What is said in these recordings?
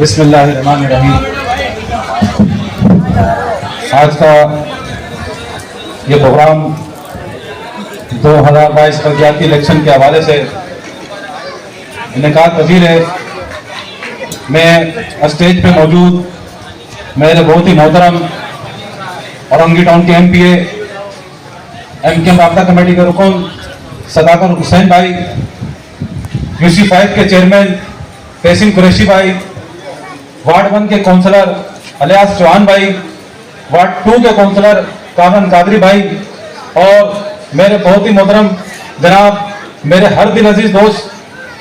बिस्मिल्लाहिर्रहमानिर्रहीम। आज का ये प्रोग्राम 2022 पंचायती इलेक्शन के हवाले से इनेकाद पजीर है। मैं स्टेज पे मौजूद मेरे बहुत ही मोहतरम औरंगी टाउन के MPA MKM राब्ता कमेटी के रुकन सदाकर हुसैन भाई, UC5 के चेयरमैन तहसीन कुरैशी भाई, वार्ड 1 के काउंसलर अलियास चौहान भाई, वार्ड 2 के काउंसलर कामरान कादरी भाई और मेरे बहुत ही मोहतरम जनाब मेरे हर दिल अजीज दोस्त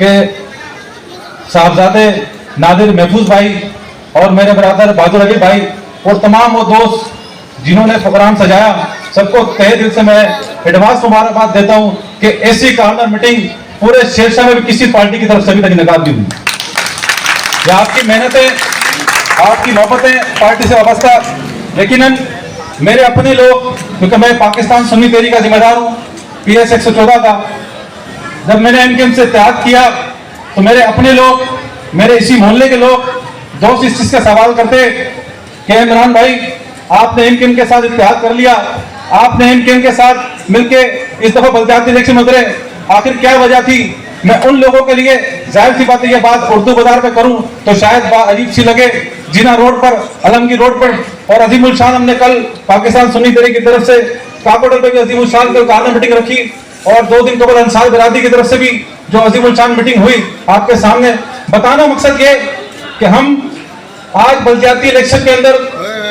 के साहबजादे नादिर महफूज भाई और मेरे बरादर बहादुर अली भाई और तमाम वो दोस्त जिन्होंने प्रोग्राम सजाया, सबको तहे दिल से मैं एडवांस मुबारकबाद देता हूं कि ऐसी कार्नर मीटिंग पूरे शेरशाह में भी किसी पार्टी की तरफ से अभी तक इनेकाद नहीं हुई। ये आपकी मेहनतें, आपकी मोहब्बतें पार्टी से वाबस्ता। लेकिन मेरे अपने लोग, क्योंकि मैं पाकिस्तान सुन्नी तहरीक का जिम्मेदार हूँ PS 114 का, जब मैंने MKM से इत्तेहाद किया तो मेरे अपने लोग, मेरे इसी मोहल्ले के लोग दोस्त इस चीज का सवाल करते कि इमरान भाई आपने MKM के साथ इत्तेहाद कर लिया, आपने MKM के साथ मिलके इस दफा पंचायती इलेक्शन में उतरे, आखिर क्या वजह थी? मैं उन लोगों के लिए जाहिर सी बात है ये बात उर्दू बाजार पे करूं तो शायद अजीब सी लगे। जिना रोड पर, आलमगीर रोड पर और अजीमुल शान हमने कल पाकिस्तान सुन्नी तहरीक की तरफ से काकोटल पे भी अजीमुल शान की कार्नर मीटिंग रखी और 2 दिन कबल अंसार बिरादरी की तरफ से भी जो अजीमुल शान मीटिंग हुई आपके सामने। बताना मकसद ये कि हम आज पंचायती इलेक्शन के अंदर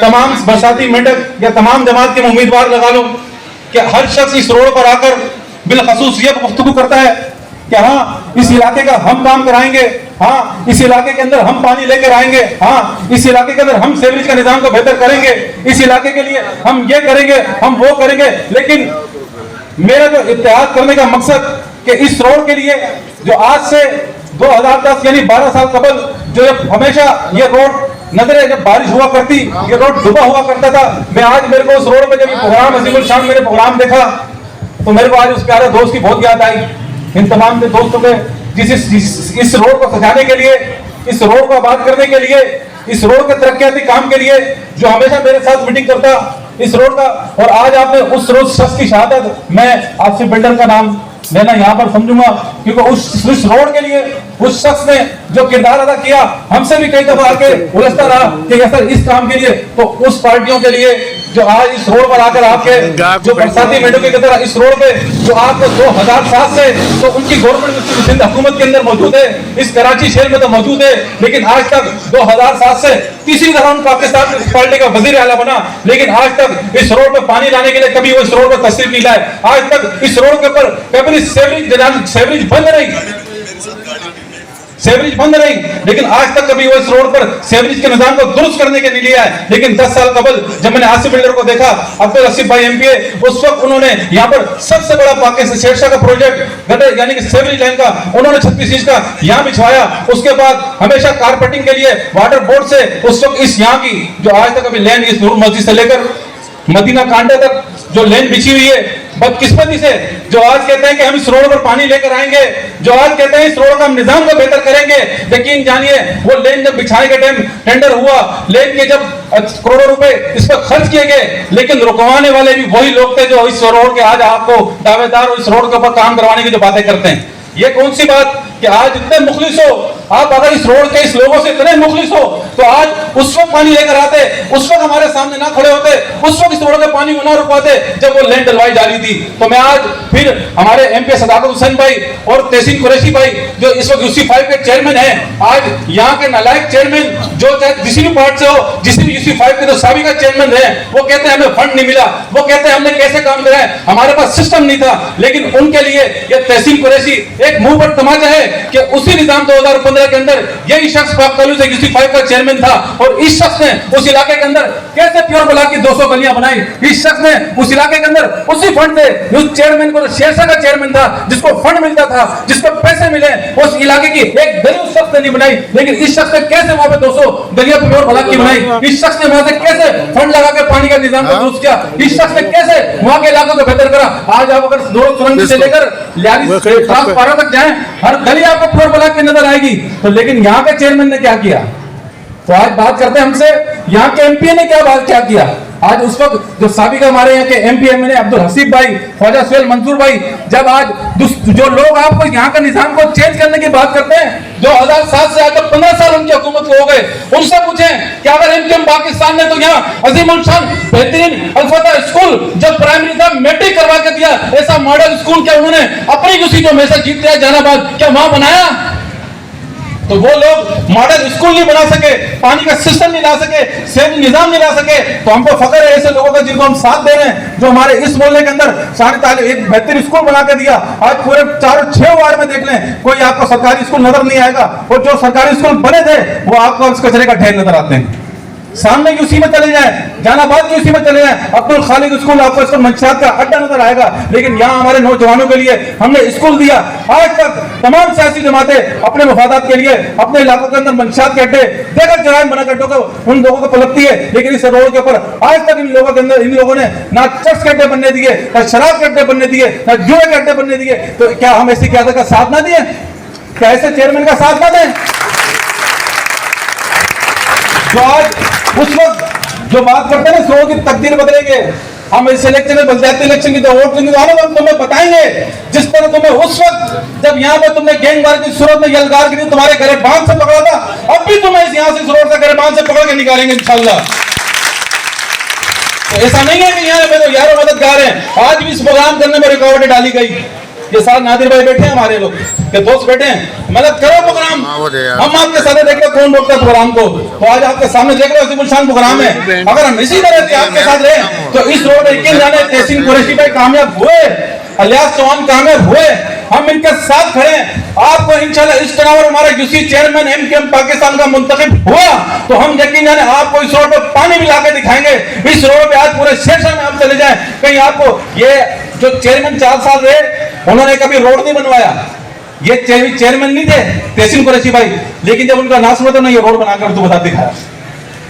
तमाम बरसाती मेंढक या तमाम जमात के उम्मीदवार लगा लो कि हर शख्स इस रोड पर आकर बिलखसूस ये गुफ्तगू करता है कि हाँ इस इलाके का हम काम कराएंगे, हाँ इस इलाके के अंदर हम पानी लेकर आएंगे, हाँ इस इलाके के अंदर हम सीवरेज का निजाम को बेहतर करेंगे, इस इलाके के लिए हम ये करेंगे, हम वो करेंगे। लेकिन मेरा जो इत्तेहाद करने का मकसद कि इस रोड के लिए जो आज से 2010 यानी 12 साल कबल जो हमेशा ये रोड नजरे जब बारिश हुआ करती ये रोड डूबा हुआ करता था, मैं आज मेरे को उस रोड पे जब प्रोग्राम अजीमुल शान मैंने प्रोग्राम देखा तो मेरे को आज उस प्यारे दोस्त की बहुत याद आई। इन तमाम के दोस्तों के इस रोड को सजाने के लिए, इस रोड को आबाद करने के लिए, इस रोड के तरक्याती काम के लिए जो हमेशा मेरे साथ मीटिंग करता इस रोड का, और आज आपने उस रोज शख्स की शहादत मैं आपसे बिल्डर का नाम लेना यहाँ पर समझूंगा क्योंकि उस रोड के लिए उस शख्स ने जो किरदार अदा किया हमसे भी कई दफा आके उलझता रहा कि सर इस काम के लिए, तो उस पार्टियों के लिए जो आज इस रोड पर आकर आपके जो बरसाती मेंढकों की तरह इस रोड पे जो आपको 2007 से तो उनकी गवर्नमेंट सिंध हुकूमत के अंदर मौजूद है, इस कराची शहर में तो मौजूद है, लेकिन आज तक 2007 से तीसरी दफा पाकिस्तान पार्टी का वजीर आला बना, लेकिन आज तक इस रोड पर पानी लाने के लिए कभी वो इस रोड पर तशरीफ नहीं लाए। आज तक इस रोड के ऊपर कभी सेवरेज बंद रही, लेकिन आज तक कभी वो इस रोड पर सेवरेज के निजाम को दुरुस्त करने के लिए लिया है। लेकिन 10 साल कबल जब मैंने आसिफ बिल्डर को देखा, अब्दुल रशीद भाई MPA, उस वक्त उन्होंने यहाँ पर सबसे बड़ा पाकिस्तान शेरशाह का प्रोजेक्ट यानी कि सेवरेज लाइन का उन्होंने 36 इंच का यहाँ बिछवाया। उसके बाद हमेशा कारपेटिंग के लिए वाटर बोर्ड से उस वक्त इस यहाँ की जो आज तक अभी लेन इस नूर मस्जिद से लेकर मदीना कांडे तक जो लेन बिछी हुई है, बदकिस्मती से जो आज कहते हैं कि हम इस रोड पर पानी लेकर आएंगे, जो आज कहते हैं इस रोड का हम निजाम को बेहतर करेंगे, यकीन जानिए वो लेन जब बिछाने के टाइम टेंडर हुआ, लेन के जब करोड़ों रुपए इस पर खर्च किए गए, लेकिन रुकवाने वाले भी वही लोग थे जो इस रोड के आज आपको दावेदार इस रोड के ऊपर काम करवाने की जो बातें करते हैं। ये कौन सी बात कि आज इतने मुखलिस हो आप अगर इस रोड के इस लोगों से इतने मुखलिस हो तो आज उस वक्त पानी लेकर आते, उस वक्त हमारे सामने ना खड़े होते, उस वक्त इस रोड के पानी को ना रुकवाते जब वो लैंड डलवाई जा रही थी। तो मैं आज फिर हमारे एमपी सदाकत हुसैन भाई और तहसीन कुरैशी भाई जो इस वक्त UC5 के चेयरमैन हैं, आज यहाँ के नालायक चेयरमैन जो चाहे किसी भी पार्ट से हो, जिस भी UC5 के जो साबिका चेयरमैन रहे, वो कहते हैं हमें फंड नहीं मिला, वो कहते हैं हमने कैसे काम करा है, हमारे पास सिस्टम नहीं था। लेकिन उनके लिए ये तहसीन कुरैशी एक मुंह पर तमाचा है कि उसी निजाम 2015 के अंदर यही शख्स पाकतालू से UC5 का चेयरमैन था और इस शख्स ने उस इलाके के अंदर कैसे प्योर ब्लॉक की 200 गलियां बनाई। इस शख्स ने उस इलाके के अंदर उसी फंड से उस चेयरमैन को, शेरशाह का चेयरमैन था जिसको फंड मिलता था, जिसको पैसे मिले, उस इलाके की एक गली उस शख्स ने नहीं बनाई। लेकिन इस शख्स ने कैसे वहां पे 200 गलियां प्योर ब्लॉक की बनाई, इस शख्स ने वहां से कैसे फंड लगा के पानी का निजाम को दुरुस्त किया, इस शख्स ने कैसे वहां के इलाकों को बेहतर करा। आज आप अगर सुरंग से लेकर पारा तक जाएं, हर गली आपको प्योर ब्लॉक की नजर आएगी। तो लेकिन यहाँ के चेयरमैन ने क्या किया? तो आज बात करते हैं हमसे यहाँ के एमपी ने क्या किया। आज उस वक्त जो साबिका हमारे यहाँ के एमपी एमएलए अब्दुल हसीब भाई, ख्वाजा सुहेल मंसूर भाई, जब आज जो लोग आपको यहाँ का निजाम को चेंज करने की बात करते हैं, 2007 से आज तक 15 साल उनकी हुकूमत को हो गए, उनसे पूछें कि अगर एमकेएम पाकिस्तान ने तो यहाँ अजीमुल शान बेहतरीन अल्फता स्कूल जब प्राइमरी था मैट्रिक करवा के दिया, ऐसा मॉडल स्कूल क्या उन्होंने अपनी UC जो हमेशा जीत लिया जहानाबाद, क्या वहां बनाया? तो वो लोग मॉडल स्कूल नहीं बना सके, पानी का सिस्टम नहीं ला सके, सेविंग निजाम नहीं ला सके, तो हमको फख्र है ऐसे लोगों का जिनको हम साथ दे रहे हैं, जो हमारे इस मोहल्ले के अंदर सारे एक बेहतरीन स्कूल बना के दिया। आज पूरे 4-6 वार्ड में देख लें, कोई आपको सरकारी स्कूल नजर नहीं आएगा, और जो सरकारी स्कूल बने थे वो आपको कचरे का ढेर नजर आते हैं। सामने UC में चले जाएं, जहानाबाद की UC में चले जाएं, अब्दुल खालिद स्कूल आपको इसको मंशियात का अड्डा नजर आएगा। लेकिन यहाँ हमारे नौजवानों के लिए हमने स्कूल दिया। आज तक तमाम सियासी जमातें अपने मफादात के लिए अपने इलाकों के अंदर मंशियात के अड्डे देकर जराइम बना अड्डों को उन लोगों को पलटती है। लेकिन इस रोड के ऊपर आज तक इन लोगों के अंदर इन लोगों ने ना चर्च के अड्डे बनने दिए, ना शराब के अड्डे बनने दिए, ना जुए के अड्डे बनने दिए। तो क्या हम ऐसी क्यादत का साथ ना दिए? क्या ऐसे चेयरमैन का साथ ना दें? जो आज उस वक्त जो बात करते हैं ना शो की तकदीर बदलेंगे, हम इस इलेक्शन में पंचायती इलेक्शन की जो वोट देंगे तो हम तुम्हें बताएंगे जिस तरह तुम्हें उस वक्त जब यहाँ पे तुमने गैंगवार की सूरत में यलगार की तुम्हारे घरे बांध से पकड़ा था, अब भी तुम्हें यहाँ से इस रोड से घरे बांध से पकड़ के निकालेंगे इंशाल्लाह। तो ऐसा नहीं है कि यहाँ पे तो यारों मददगार हैं, आज भी इस प्रोग्राम करने में रुकावटें डाली गई। ये साथ नादिर भाई बैठे हैं, हमारे लोग के दोस्त बैठे हैं, मदद करो प्रोग्राम, हम आपके साथ देख रहे कौन रोकता है प्रोग्राम को। तो आज आपके सामने देख रहे हो अजीमुल शान प्रोग्राम है, अगर हम इसी तरह से आपके साथ रहे तो इस रोड यकीन जाने तहसीन कुरैशी भाई कामयाब हुए, इलियास चौहान कामयाब हुए, हम इनके साथ खड़े हैं। आपको इंशाल्लाह इस तरह हमारा UC चेयरमैन एमकेएम पाकिस्तान का मुंतखब हुआ तो हम यकीन जाने आपको इस रोड पर पानी भी लाके दिखाएंगे। इस रोड पे आज पूरे शेरशाह में आप चले जाएं, कहीं आपको ये जो चेयरमैन 4 साल रहे उन्होंने कभी रोड नहीं बनवाया, ये चेयरमैन नहीं थे तहसीन कुरैशी भाई, लेकिन जब उनका नाश हुआ तो ये रोड बनाकर उर्दू बाजार दिखाया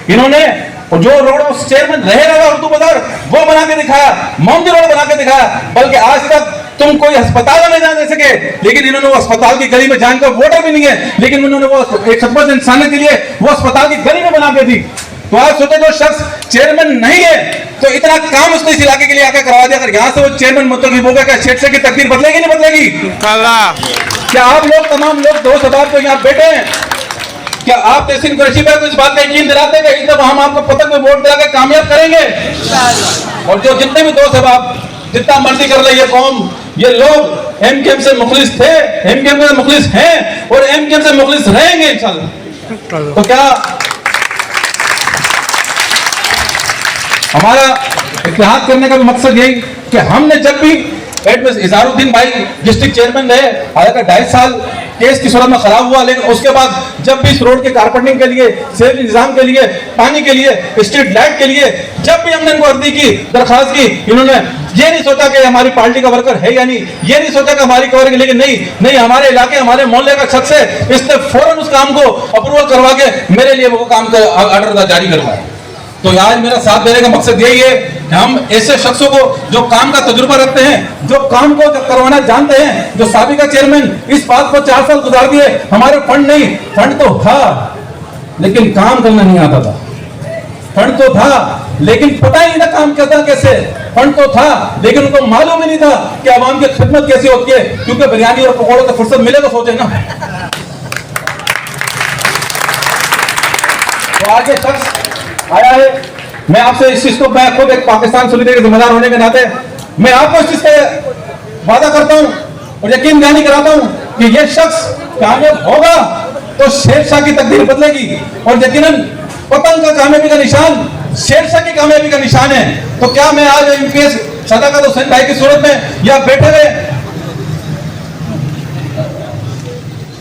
इन्होंने। और जो रोड उस चेयरमैन रहे उर्दू बाजार वो बना के दिखाया, मोमदी रोड बना के दिखाया। बल्कि आज तक तुम कोई अस्पताल में जाने सके, लेकिन इन्होंने वो अस्पताल की गली में जानकर वोटर भी नहीं है, लेकिन उन्होंने वो एक खिदमत इंसानियत के लिए वो अस्पताल की गली में बना के दी। तो आज सोचे जो शख्स चेयरमैन नहीं है तो इतना काम उसने इस इलाके के लिए आकर करवा दिया, अगर यहाँ से वो चेयरमैन मुंतखब होगा क्या शेरशाह की तकदीर बदलेगी नहीं बदलेगी? क्या आप लोग तमाम लोग 2 सबाब को यहाँ बैठे हैं, क्या आप तहसीन कुरैशी भाई को इस बात का यकीन दिलाते हैं कि हम आपको पतंग में वोट दिला के कामयाब करेंगे? और जो जितने भी 2 सबाब जितना मर्जी कर ले, ये कौम ये लोग एमकेएम से मुखलिस थे, एमकेएम से मुखलिस हैं और एमकेएम से मुखलिस रहेंगे इंशाल्लाह। तो क्या हमारा इत्तेहाद करने का भी मकसद यही कि हमने जब भी इज़हारुद्दीन भाई डिस्ट्रिक्ट चेयरमैन रहे, हालांकि 2.5 साल केस की सूरत में खराब हुआ, लेकिन उसके बाद जब भी इस रोड के कारपेंटिंग के लिए, सेवरेज निजाम के लिए, पानी के लिए, स्ट्रीट लाइट के लिए जब भी हमने इनको अर्जी की, दरखास्त की, इन्होंने ये नहीं सोचा कि हमारी पार्टी का वर्कर है या नहीं, ये नहीं सोचा कि हमारी कवर की, लेकिन नहीं हमारे इलाके हमारे मोहल्ले का शख्स है, इसने फौरन उस काम को अप्रूवल करवा के मेरे लिए वो काम का ऑर्डर जारी करवाया। तो आज मेरा साथ देने का मकसद यही है कि हम ऐसे शख्सों को जो काम का तजुर्बा रखते हैं, जो काम को करवाना जानते हैं, जो साबिका चेयरमैन इस बात को 4 साल गुजार दिए, हमारे फंड नहीं, फंड तो था लेकिन काम करना नहीं आता था, फंड तो था लेकिन पता ही नहीं था काम करता कैसे, फंड तो था लेकिन उनको मालूम ही नहीं था कि आवाम की खिदमत कैसी होती है, क्योंकि बिरयानी और पकौड़ों से फुर्सत मिले तो सोचे ना। तो आज ये शख्स आया है, मैं आपसे इस चीज को, मैं खुद एक पाकिस्तान सॉलिडेरिटी के जिम्मेदार होने के नाते मैं आपको इस चीज का वादा करता हूं और यकीन दहानी कराता हूं कि ये शख्स कामयाब होगा तो शेरशाह की तकदीर बदलेगी। और यकीनन पतंग का कामयाबी का निशान शेरशाह की कामयाबी का निशान है। तो क्या मैं आज एमपीएस सदाकत हुसैन भाई की सूरत में या बैठे हुए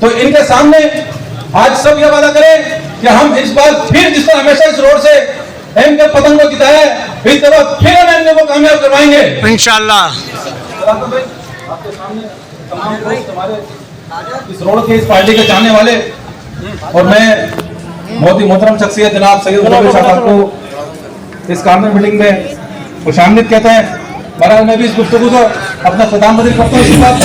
तो इनके सामने आज सब यह वादा करें कि हम इस बार फिर जिस तरह हमेशा इस रोड से एम के पतंग को जिताया है, इस तरह फिर हम एम को कामयाब करवाएंगे इंशाअल्लाह। आपके सामने तमाम दोस्त हमारे इस रोड के, इस पार्टी के चाहने वाले, और मैं बहुत ही मोहतरम शख्सियत जनाब सैयद साहब को इस कानून मीटिंग में खुशामदीद कहते हैं। बहरहाल मैं भी इस गुफ्तगू को अपना सदाम बदल करता हूँ। इसी बात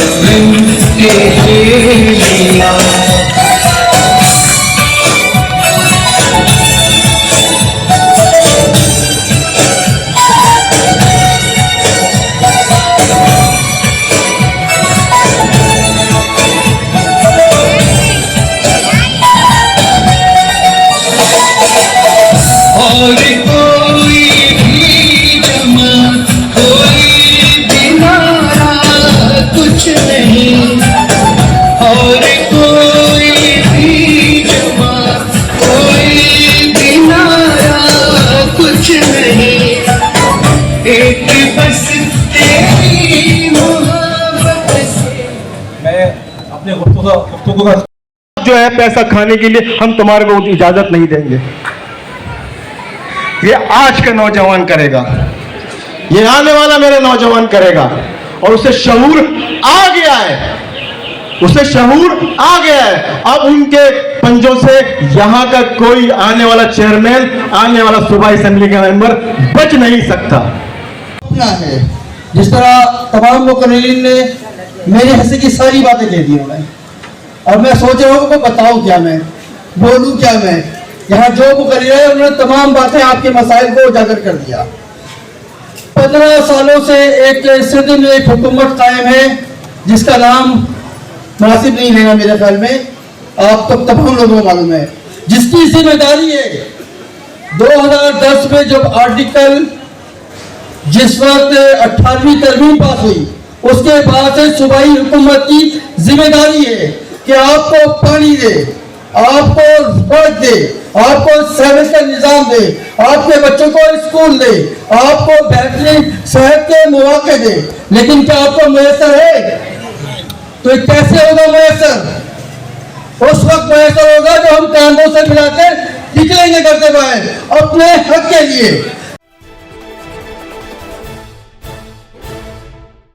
जो है पैसा खाने के लिए हम तुम्हारे को इजाजत नहीं देंगे। ये आज का नौजवान करेगा, ये आने वाला मेरा नौजवान करेगा, और उसे शऊर आ गया है, उसे शऊर आ गया है। अब उनके पंजों से यहाँ का कोई आने वाला चेयरमैन, आने वाला सूबा असेंबली का मेंबर बच नहीं सकता। है जिस तरह तमाम मुकर्रीरीन ने मेरे हिस्से की सारी बातें कह दी उन्होंने, और मैं सोच रहा हूँ कि बताऊँ क्या, मैं बोलूँ क्या। मैं यहाँ जो मुकर्रीर है उन्होंने तमाम बातें आपके मसाइल को उजागर कर दिया। 15 सालों से एक सिंध में एक हुकूमत कायम है जिसका नाम मुनासिब नहीं लेना मेरे ख्याल में, आप तो तमाम लोगों को मालूम है, जिसकी जिम्मेदारी है 2010 में जब आर्टिकल जिस वक्त 18वीं तरमीम पास हुई उसके बाद से सूबाई हुकूमत की जिम्मेदारी है कि आपको पानी दे, आपको सड़क दे, आपको सर्विस का निजाम दे, आपके बच्चों को स्कूल दे, आपको बेहतरीन सेहत के मौके दे। लेकिन क्या आपको मैसर है? तो कैसे होगा मैसर? उस वक्त मैसर होगा जो हम कांधों से मिलाकर निकलेंगे करते बाहर अपने हक के लिए।